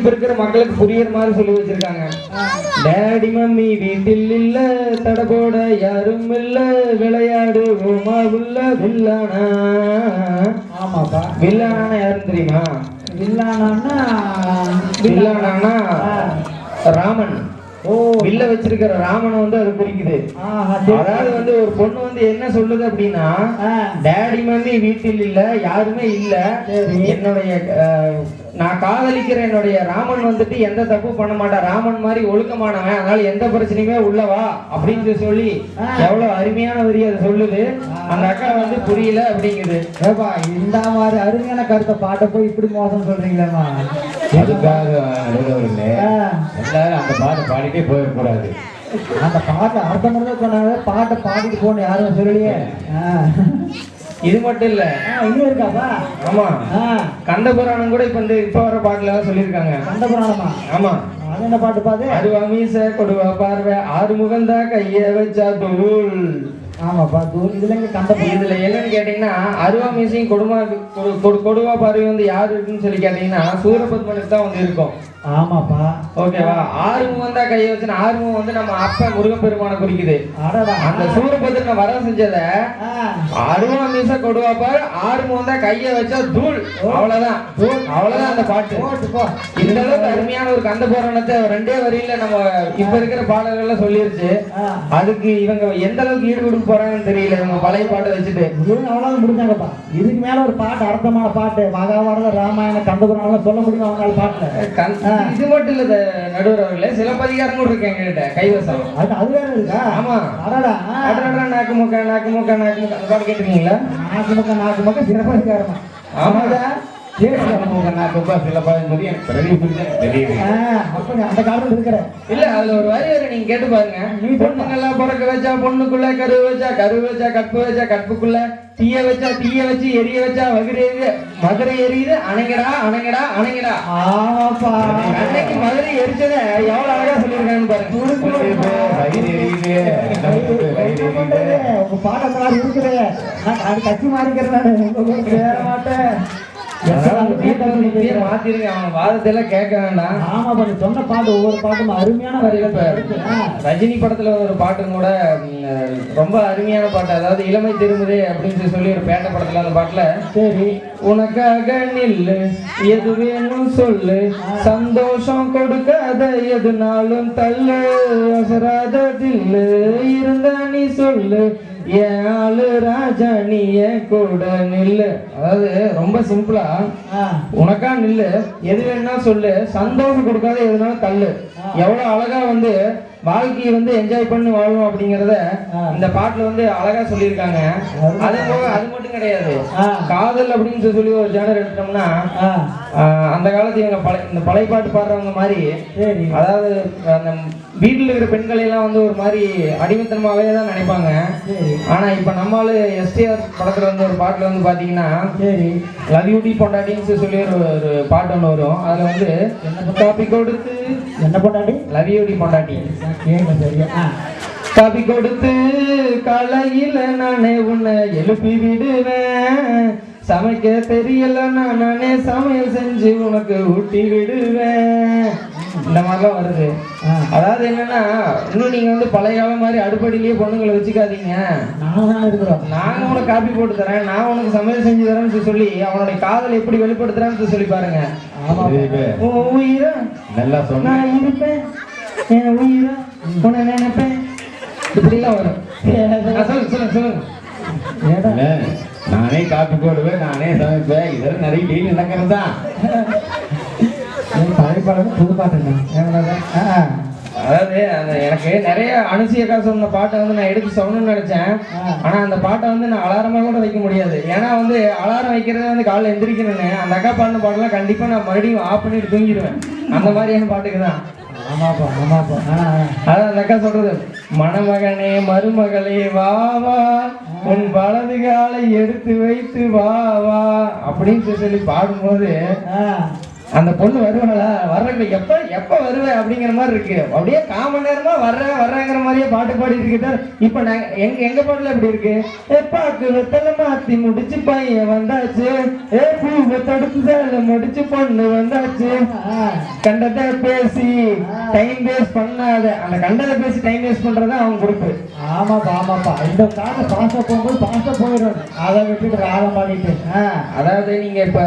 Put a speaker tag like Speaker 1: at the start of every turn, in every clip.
Speaker 1: இருக்கிற மக்களுக்கு புரியுற மாதிரி சொல்லி வச்சிருக்காங்க. டேடி மம்மி வீட்டில் இல்ல, தடபோட யாரும் இல்ல, விளையாடு ஓமா உள்ள வில்லானா.
Speaker 2: ஆமாப்பா.
Speaker 1: வில்லானா யாருன்னு தெரியுமா?
Speaker 2: வில்லானா
Speaker 1: ராமன். வில்ல வச்சிருக்கிற ராமனை வந்து அது குறிக்குது. அதாவது வந்து ஒரு பொண்ணு வந்து என்ன சொல்லுது அப்படின்னா, டேடி மம்மி வீட்டில் இல்ல, யாருமே இல்ல, என்னுடைய நான் காதலிக்கிற என்னுடைய ராமன் வந்துட்டு எந்த தப்பு பண்ண மாட்டான், ராமன் மாதிரி ஒழுக்கமானவன், அதனால எந்த பிரச்சனையுமே உள்ளவா அப்படின்னு சொல்லி எவ்வளவு அருமையான வரி அதை சொல்லுது. அந்த அக்கா வந்து புரியல அப்படிங்குது.
Speaker 2: ஏப்பா இந்த மாதிரி அருமையான கருத்தை பாட்ட போய் இப்படி மோசம் சொல்றீங்களேம்மா?
Speaker 3: அதுக்காக எல்லாரும் அந்த பாட்டை பாடிட்டே போயிடக்கூடாது.
Speaker 2: அந்த பாட்டை அடுத்த முறை சொன்னாங்க, பாட்டை பாடிட்டு போன யாரும் சொல்லலையே.
Speaker 1: இது மட்டும் இல்ல,
Speaker 2: இன்னும் இருக்காப்பா.
Speaker 1: ஆமா, கந்த புராணம் கூட இப்ப வர பாட்டுல எல்லாம் சொல்லியிருக்காங்க.
Speaker 2: கந்த புராணமா?
Speaker 1: ஆமா.
Speaker 2: அது என்ன பாட்டு பாது?
Speaker 1: அருவா மீச கொடுவா பார்வை ஆறு முகந்தா கைய வச்சா தூள்.
Speaker 2: ஆமாப்பா தூள். இதுல இங்க கந்த
Speaker 1: இதுல என்னன்னு கேட்டீங்கன்னா, அருவா மீசையும் கொடுவா பார்வை வந்து யாரு இருக்குன்னு சொல்லி கேட்டீங்கன்னா சூரபத்மனுக்கு தான் வந்து இருக்கும்.
Speaker 2: ஆமாப்பா.
Speaker 1: ஓகேவா? ஆறுமுகம் தான் கையை வச்சு, ஆறுமுகம் வந்து நம்ம அப்ப முருகன் பெருமான குறிக்குது. அந்த சூரபத்மனை வர செஞ்சத அருவா மீச கொடுவா பாரு, ஆறுமுகம் தான் கையை வச்சா தூள். அவ்வளவுதான், அவ்வளவுதான் அந்த பாட்டு. இந்த அளவுக்கு அருமையான ஒரு கந்த புராணத்தை ரெண்டே வரியில நம்ம இப்ப இருக்கிற பாடல்கள்ல சொல்லிருச்சு. அதுக்கு இவங்க எந்த அளவுக்கு ஈடு கொடுக்க போறாங்கன்னு தெரியல. இவங்க பழைய பாட்டை வச்சுட்டு
Speaker 2: அவ்வளவு முடிஞ்சாங்கப்பா. இதுக்கு மேல ஒரு பாட்டு, அர்த்தமான பாட்டு, மகாபாரத ராமாயண கந்த புராணம் சொல்ல முடியும் அவங்களால பாட்டுல.
Speaker 1: இது மட்டும் இல்ல நடுவர் அவர்களே, சிலப்பதிகாரம் கூட இருக்கு எங்ககிட்ட கைவசம்.
Speaker 2: அது வேற இருக்கா? ஆமா.
Speaker 1: நாக்கு முக்க நாக்கு முக்க நாக்கு முக்க அந்த பாட்டு கேட்டிருக்கீங்களா?
Speaker 2: நாக்கு முக்க சிலப்பதிகாரமா?
Speaker 1: ஆமாடா.
Speaker 3: அந்த
Speaker 2: காலத்துல இருக்கிற
Speaker 1: இல்ல, அதுல ஒரு வரி நீங்க கேட்டு பாருங்க. நீ பொண்ணுங்கெல்லாம் பிறக்க வச்சா பொண்ணுக்குள்ள, கரு வச்சா கரு வச்சா, கற்பு வச்சா கற்புக்குள்ள, தீய வச்சா தீய வச்சு, எரிய வச்சா வகுறது மதுரை எரியுது, அணைங்கடா அணைங்கடா அணைங்கடா.
Speaker 2: ஆமாப்பா.
Speaker 1: அன்னைக்கு மதுரை எரிச்சத எவ்வளவு அழகா சொல்லியிருக்காங்கன்னு பாருங்க.
Speaker 2: உங்க பாட்டை இருக்குது. அது கட்சி மாறிக்கிறேன் வேற மாட்டேன்.
Speaker 1: மாத்திருங்க, அவங்க வாதத்தையெல்லாம் கேட்க வேண்டாம்.
Speaker 2: ஆமா பண்ணி சொன்ன பாட்டு ஒவ்வொரு பாட்டும் அருமையான வரியில.
Speaker 1: ரஜினி படத்துல ஒரு பாட்டு கூட ரொம்ப அருமையான பாட்டு, அதாவது இளமை திரும்புதே அப்படின்னு சொல்லி ஒரு பேட்ட படத்துல அந்த பாட்டுல, சரி உனக்காக நில்லு எது வேணும் சொல்லு, சந்தோஷம் கொடுக்காத எதுனாலும் தள்ளு, அசராத தில்லு இருந்தா நீ சொல்லு, என் ஆளு ராஜா நீ என் கூட நில்லு. அதாவது ரொம்ப சிம்பிளா, உனக்கா நில்லு, எது வேணா சொல்லு, சந்தோஷம் கொடுக்காத எதுனாலும் தள்ளு. எவ்வளவு அழகா வந்து வாழ்க்கையை வந்து என்ஜாய் பண்ணி வாழணும் அப்படிங்கறத இந்த பாட்டுல வந்து அழகா சொல்லியிருக்காங்க. அதே போக அது மட்டும் கிடையாது, காதல் அப்படின்னு சொல்லி ஒரு ஜானர் எடுத்தோம்னா அந்த காலத்து இவங்க இந்த பழைய பாட்டு பாடுறவங்க மாதிரி, அதாவது அந்த வீட்டில் இருக்கிற பெண்களை எல்லாம் வந்து ஒரு மாதிரி அடிமைத்தனமாவே தான் நினைப்பாங்க. ஆனா இப்ப நம்மளால எஸ்டிஆர் படத்துல வந்து ஒரு பாட்டுல வந்து பாத்தீங்கன்னா, லவ் யூ டி பொண்டாட்டின்னு சொல்லி ஒரு பாட்டு ஒண்ணு வரும். அதுல வந்து காப்பி கொடுத்து,
Speaker 2: என்ன பொண்டாட்டி?
Speaker 1: லவ் யூ டி பொண்டாட்டி. காப்பி கொடுத்து காலையில நானே உன்னை எழுப்பி விடுவேன், சமைக்க தெரியலன்னா நானே சமையல் செஞ்சு உனக்கு ஊட்டி விடுவேன். இந்த மாதிரிலாம் வருது. அதாவது என்னன்னா, இன்னும் நீங்க வந்து பழைய காலம் மாதிரி அடுப்படியிலேயே பொண்ணுங்களை வச்சுக்காதீங்க, நாங்க உனக்கு காப்பி போட்டு தரேன், நான் உனக்கு சமையல் செஞ்சு தரேன்னு சொல்லி அவனுடைய காதலை எப்படி வெளிப்படுத்துறான்னு சொல்லி பாருங்க. உயிரா
Speaker 3: நல்லா சொன்னா
Speaker 1: நான் இருப்பேன், என் உயிரா உன்னை நினைப்பேன், இப்படிலாம் வரும். சொல்லுங்க சொல்லுங்க.
Speaker 3: நானே காப்பி போடுவேன், நானே சமைப்பேன், இதெல்லாம் நிறைய டெய்லி நடக்கிறது தான்.
Speaker 2: பழைய பாடம் புது பாட்டு.
Speaker 1: அதாவது எனக்கு நிறைய அனுசியக்கா சொன்ன பாட்டை வந்து நான் எடுத்து சொல்லணும்னு நினைச்சேன். ஆனா அந்த பாட்டை வந்து நான் அலாரமா கூட வைக்க முடியாது. ஏன்னா வந்து அலாரம் வைக்கிறதே வந்து காலைல எந்திரிக்கணும்னு, அந்த அக்கா பாடின பாட்டெல்லாம் கண்டிப்பா நான் மறுபடியும் ஆஃப் பண்ணிட்டு தூங்கிடுவேன். அந்த மாதிரியான பாட்டுக்கு தான். அதான் அந்த அக்கா சொல்றது, மணமகனே மருமகளே வா வா, உன் வலது காலை எடுத்து வைத்து வா வா அப்படின்னு சொல்லி பாடும்போது அந்த பொண்ணு வருவாளா, வர்றதுக்கு எப்ப வருவேன் அப்படிங்கிற மாதிரி இருக்கு. அப்படியே காமன் நேரமா வர்றேங்கிற மாதிரியே பாட்டு பாடிட்டு இருக்கு. இப்ப நாங்க எங்க பாட்டுல எப்படி இருக்கு, பாக்கு வெத்தலை மாத்தி முடிச்சு பையன் வந்தாச்சு, பூவை தடுத்து சேலை முடிச்சு பொண்ணு வந்தாச்சு, கண்டதை பேசி டைம் வேஸ்ட் பண்ணாத. அந்த கண்டதை பேசி டைம் வேஸ்ட் பண்றதா அவங்க பொறுப்பு.
Speaker 2: ஆமாப்பா இந்த காலத்தை பாச போகும்போது பாச போயிடும், அதை விட்டுட்டு ராகம் பாடிட்டு.
Speaker 1: அதாவது நீங்க இப்ப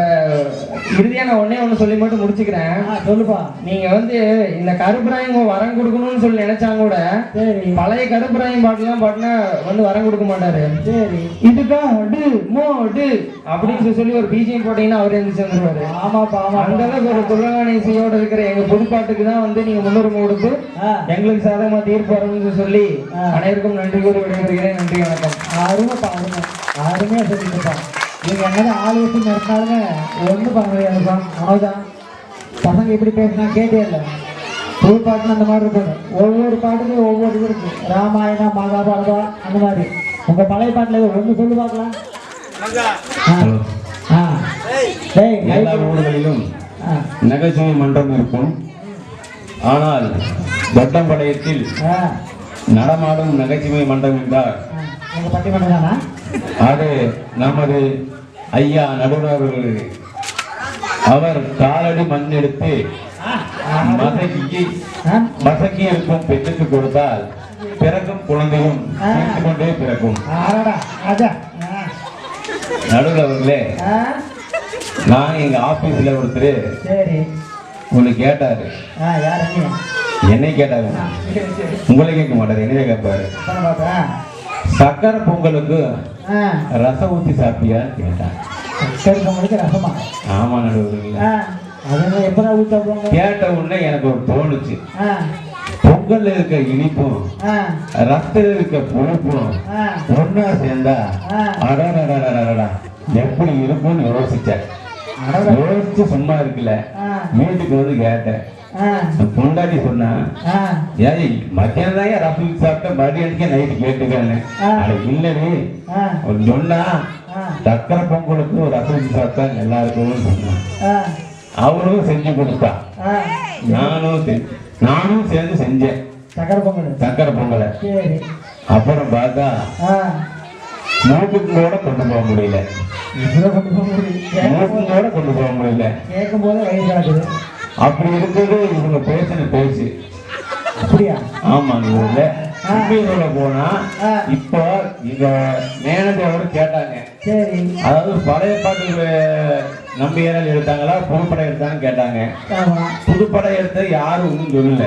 Speaker 1: இறுதியா நான் ஒண்ணு சொல்லி மட்டும் முடிச்சுக்கிறேன்.
Speaker 2: சொல்லுப்பா.
Speaker 1: நீங்க வந்து இந்த கருப்பராயங்க வரம் கொடுக்கணும்னு சொல்லி நினைச்சாங்க கூட, சரி, பழைய கருப்பராயம் பாட்டுலாம் பாட்டுனா வந்து வரம் கொடுக்க மாட்டாரு. சரி, இதுதான் அடு மோடு அப்படின்னு சொல்லி ஒரு பிஜிஎம் போட்டீங்கன்னா அவர் எழுந்து வந்துருவாரு.
Speaker 2: ஆமாப்பா.
Speaker 1: அந்த அளவுக்கு ஒரு துளகாணிசையோட இருக்கிற எங்க புதுப்பாட்டுக்கு தான் வந்து நீங்க முன்னுரிமை கொடுத்து எங்களுக்கு சாதகமா தீர்ப்பு வரணும்னு சொல்லி அனைவருக்கும் நன்றி கூறி விடைபெறுகிறேன். நன்றி, வணக்கம்.
Speaker 2: அருமைப்பா, அருமையா சொல்லிட்டுப்பா. நீங்க என்னதான் ஆள் வச்சு நடத்தாலுமே ஒன்றும் பண்ண முடியாதுப்பா. அவ்வளோதான். பசங்க எப்படி பேசினா கேட்டே இல்லை. புது பாட்டுன்னு அந்த மாதிரி இருக்கும். ஒவ்வொரு பாட்டுக்கும் ஒவ்வொரு இது இருக்கு. ராமாயணம், மகாபாரதம் அந்த மாதிரி. உங்க பழைய பாட்டில் ஒன்று சொல்லி பார்க்கலாம்.
Speaker 3: எல்லா ஊர்களிலும் நகைச்சுவை மன்றம் இருக்கும். ஆனால் வட்டம்பாளையத்தில் நடமாடும் நகைச்சுவை மன்றம் என்றால் அது நமது ஐயா நடுவர் அவர் காலடி மண் எடுத்து மசக்கி இருக்கும் பெண்ணுக்கு கொடுத்தால் பிறக்கும் குழந்தையும் கொண்டே பிறக்கும். நடுவர் அவர்களே, நான் எங்க ஆபீஸ்ல ஒருத்தர் ஒண்ணு கேட்டாரு. என்னை கேட்டாரு, உங்களை கேட்க மாட்டாரு, என்னைய கேட்பாரு. சக்கரை பொங்கலுக்கு ரசம் ஊத்தி சாப்பிட்டியா கேட்டான்.
Speaker 2: ரசமா?
Speaker 3: ஆமா நடுவர்களே. கேட்ட உடனே எனக்கு ஒரு தோணுச்சு, பொங்கல்ல இருக்க இனிப்பும் ரசத்துல இருக்க புளிப்பும் ஒன்னா சேர்ந்தா அடடா எப்படி இருக்கும்னு யோசிச்சேன். யோசிச்சு சும்மா இருக்குல்ல, வீட்டுக்கு வந்து கேட்டேன். பொண்டாட்டி சொன்னா, ஏய் மத்தியானம் தான் ரசம் சாப்பிட்ட மதியானத்துக்கே நைட்டு கேட்டுக்கன்னு. இல்லவே சொன்னா சக்கரை பொங்கலுக்கு ஒரு ரசம் சாப்பிட்டா நல்லா இருக்கும்னு சொன்னான். அவரும் செஞ்சு கொடுத்தா, நானும் சேர்ந்து செஞ்சேன் சக்கரை பொங்கலை. அப்புறம் பார்த்தா மூக்குங்களோட கொண்டு போக முடியல, மூக்குங்களோட கொண்டு போக முடியல.
Speaker 2: கேட்கும் போது வயிறு கிடக்குது.
Speaker 3: அப்படி இருக்கிறது இவங்க பேசின பேச்சு.
Speaker 2: அப்படியா?
Speaker 3: ஆமாங்க. ஊர்ல போனா இப்போ இங்க மேனேஜரோட கேட்டாங்க, அதாவது பழைய பாட்டு நம்ம ஏரியால எடுத்தாங்களா புதுப்படம் எடுத்தாங்கன்னு கேட்டாங்க. புதுப்படம் எடுத்தது யாரும் ஒன்றும் சொல்லல.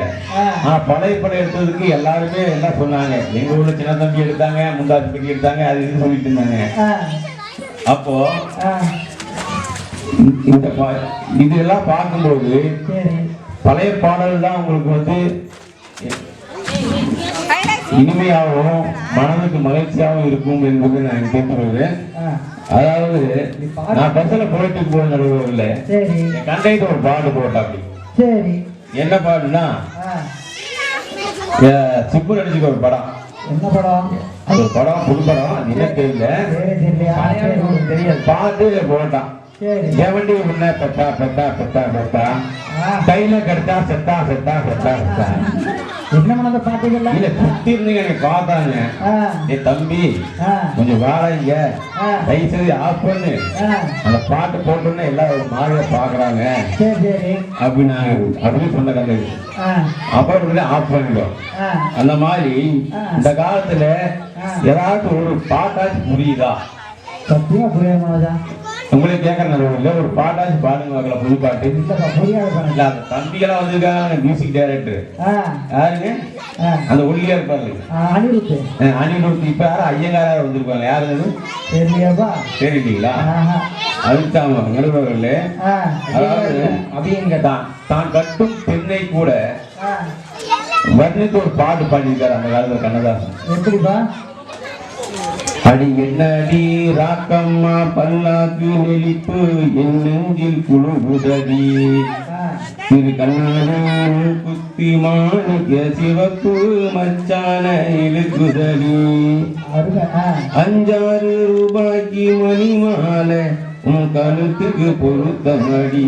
Speaker 3: பழைய படம் எடுத்ததுக்கு எல்லாருமே என்ன சொன்னாங்க, எங்க ஊர்ல சின்ன தம்பி எடுத்தாங்க, முந்தாசி பெட்டி எடுத்தாங்க, அது இது சொல்லிட்டு இருந்தாங்க. அப்போ இந்த இதெல்லாம் பார்க்கும்போது பழைய பாடல் தான் உங்களுக்கு வந்து இனிமையாகவும் மனதுக்கு மகிழ்ச்சியாகவும் இருக்கும் என்பது நான் கேட்கிறேன். அதாவது நான் பஸ்ல போயிட்டு போன நடுவில் கண்டைட்டு ஒரு பாட்டு போட்டா. அப்படி என்ன பாட்டுனா, சிப்பு நடிச்சுக்க ஒரு படம்.
Speaker 2: என்ன படம்?
Speaker 3: அது ஒரு படம், புது படம், என்ன தெரியல, தெரியாது. பாட்டு போட்டான். எவண்டி உன்ன பெத்தா பெத்தா பெத்தா பெத்தா கையில கடிச்சா செத்தா செத்தா செத்தா செத்தா.
Speaker 2: என்ன பண்ணத பாத்தீங்களா?
Speaker 3: இல்ல சுத்தி இருந்தீங்க, எனக்கு பார்த்தாங்க. ஏ தம்பி கொஞ்சம் வாழைங்க, தயவுசெய்து ஆஃப் பண்ணு, அந்த பாட்டு போட்டோன்னு எல்லாம் ஒரு மாதிரியா பாக்குறாங்க அப்படின்னு சொன்ன கதை. அப்புறம் ஆஃப் பண்ணிடும். அந்த மாதிரி இந்த காலத்துல ஏதாவது ஒரு பாட்டாச்சு புரியுதா?
Speaker 2: சத்தியமா புரியாத
Speaker 3: உங்களுக்கு கேட்கறேன், ஒரு பாட்டாச்சு பாடுங்க, புது பாட்டு. தம்பிகளா வந்திருக்காங்க மியூசிக் டைரக்டர். யாருங்க? அந்த ஒல்லியா இருப்பாரு அனிருத். இப்ப யாரும் ஐயங்காரா வந்திருப்பாங்க. யாரு தெரியலீங்களா? அதுதான் நடுவர்களே. அதாவது அப்படிங்க தான் கட்டும் பெண்ணை கூட வர்ணித்து ஒரு பாட்டு பாடியிருக்காரு அந்த காலத்துல கண்ணதாசன்.
Speaker 2: எப்படிப்பா?
Speaker 3: அடி என்னடி ராக்கம்மா பல்லாக்கு நெளிப்பு என் நெஞ்சில் குழுகுதடி, திரு கண்ணாடி குத்தி மாணிக்க சிவப்பு மச்சான இழுக்குதடி, 5-6 ரூபாய்க்கு மணி மாலை உன் கழுத்துக்கு பொருத்தமடி,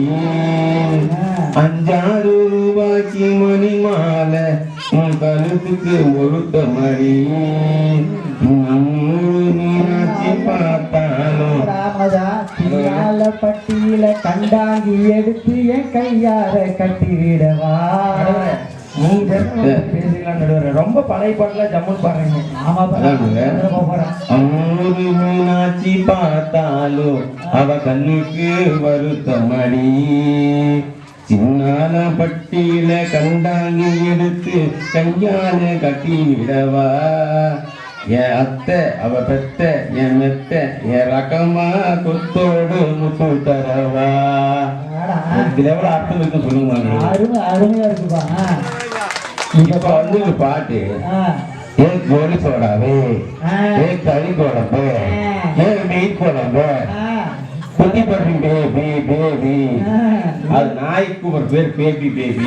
Speaker 3: 5-6 ரூபாய் ரூபாய்க்கு மணி மாலை உன் கழுத்துக்கு ஒருத்த மணி நம்மூரு மீனாட்சி பார்த்தாலும்
Speaker 2: ராமதா பட்டியில கண்டாங்கி எடுத்து என் கையார கட்டிவிடவா.
Speaker 1: நீங்க பேசிக்கலாம் நடுவர். ரொம்ப பழைய பாட்டுல ஜம்முன்னு பாடுறீங்க.
Speaker 2: ஆமா
Speaker 3: அம்மூரு மீனாட்சி பார்த்தாலும் அவ கண்ணுக்கு வருத்தமடி சின்னால பட்டியில கண்டாங்கி எடுத்து கையால கட்டி விடவா. என் அத்தை அவ பெத்த என் மெத்த என் ரகமா கொத்தோடு முத்து தரவா. இதுல எவ்வளவு அர்த்தம் இருக்கு சொல்லுங்க.
Speaker 2: அருமையா இருக்குப்பா.
Speaker 3: இப்ப வந்து ஒரு பாட்டு ஏ கோழி சோடாவே ஏ கறி குழம்பு ஏ மீன் குழம்பு குட்டி பட்டி பேபி பேபி அது நாய்க்கு ஒரு பேர் பேபி பேபி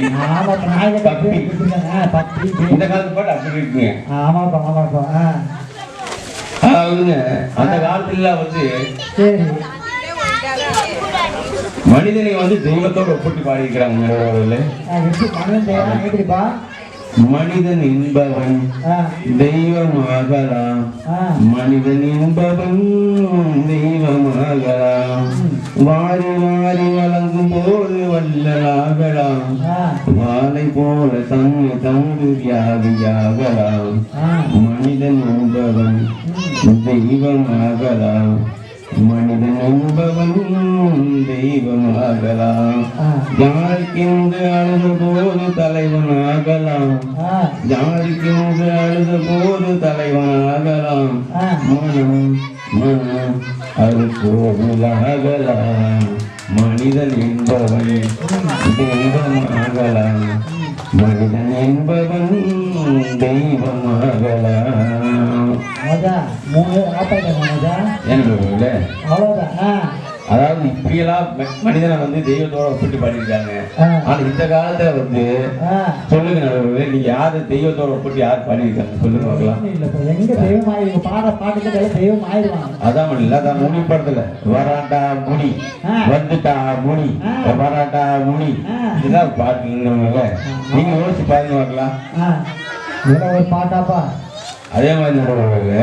Speaker 3: பப்பி. இந்த காலத்து பாட்டு அப்படி இருக்குங்க. அதாவதுங்க அந்த காலத்துல வந்து மனிதனை வந்து தெய்வத்தோட ஒப்பிட்டு பாடியிருக்கிறாங்க. மனிதன் என்பவன் தெய்வமாகலாம் மனிதன் என்பவன் தெய்வமாகலாம் வாரி வாரி வழங்கும் போது வல்லலாகலாம் வாழை போல தங்கு தங்கு வியாதியாகலாம் மனிதன் என்பவன் தெய்வமாகலாம் மனிதன் என்பவன் தெய்வமாகலாம் யாருக்கென்று அழுத போது தலைவனாகலாம் யாருக்கென்று அழுத போது தலைவனாகலாம் மனம் மனம் அது கோவிலாகலாம் மனிதன் என்பவன் தெய்வமாகலாம் மனிதன் என்பவன் தெய்வமாகலாம். அதாவது இப்படியெல்லாம் மனிதனை வந்து தெய்வத்தோட ஒப்பிட்டு பாடியிருக்காங்க. ஆனா இந்த காலத்துல வந்து சொல்லுங்க நடுவர்களே, நீங்க யாரு தெய்வத்தோட ஒப்பிட்டு யார் பாடியிருக்காங்க சொல்லுங்க பார்க்கலாம். அதான் இல்ல அதான் முனி படத்துல வராட்டா முனி வந்துட்டா முனி வராட்டா முனி இதுதான் பாட்டு. நீங்க யோசிச்சு பாருங்க பார்க்கலாம்.
Speaker 2: பாட்டாப்பா
Speaker 3: அதே மாதிரி நடுவர்களே